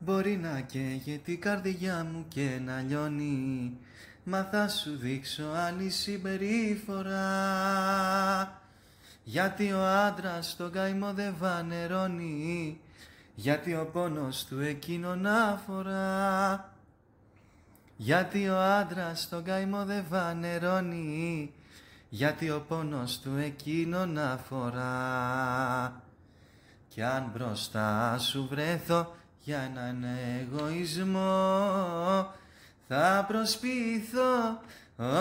Μπορεί να καίγεται η καρδιά μου και να λιώνει, μα θα σου δείξω άλλη συμπεριφορά. Γιατί ο άντρας τον καημό δεν βανερώνει, γιατί ο πόνος του εκείνον αφορά. Γιατί ο άντρας τον καημό δεν βανερώνει, γιατί ο πόνος του εκείνον αφορά. Κι αν μπροστά σου βρέθω για έναν εγωισμό, θα προσποιηθώ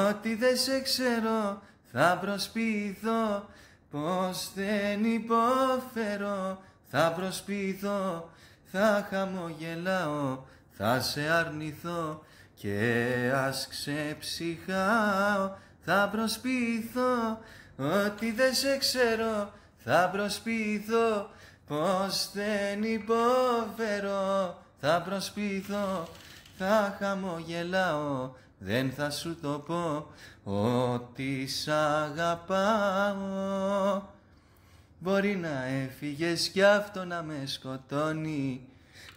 ότι δεν σε ξέρω, θα προσποιηθώ πως δεν υποφέρω, θα προσποιηθώ, θα χαμογελάω, θα σε αρνηθώ και ας ξεψυχάω. Θα προσποιηθώ ότι δεν σε ξέρω, θα προσποιηθώ πως δεν υποφέρω, θα προσποιηθώ, θα χαμογελάω, δεν θα σου το πω ότι σ' αγαπάω. Μπορεί να έφυγες κι αυτό να με σκοτώνει,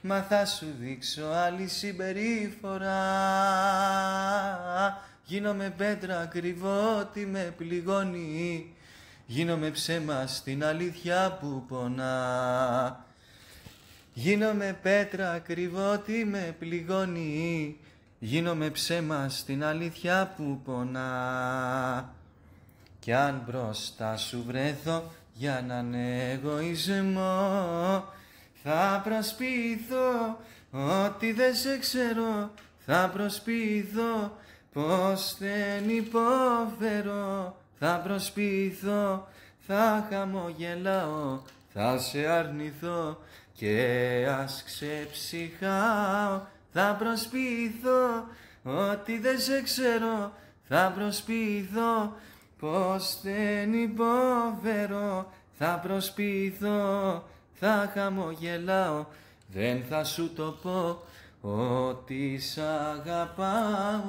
μα θα σου δείξω άλλη συμπεριφορά. Γίνομαι πέτρα, κρυβώ ότι με πληγώνει, γίνομαι ψέμα στην αλήθεια που πονά. Γίνομαι πέτρα, κρυβώ ότι με πληγώνει, γίνομαι ψέμα στην αλήθεια που πονά. Κι αν μπροστά σου βρέθω για έναν εγωισμό, θα προσποιηθώ ότι δεν σε ξέρω, θα προσποιηθώ πως δεν υποφέρω, θα προσποιηθώ, θα χαμογελάω, θα σε αρνηθώ και ας ξεψυχάω. Θα προσποιηθώ ότι δεν σε ξέρω, θα προσποιηθώ πως δεν υποφέρω, θα προσποιηθώ, θα χαμογελάω, δεν θα σου το πω ότι σ' αγαπάω.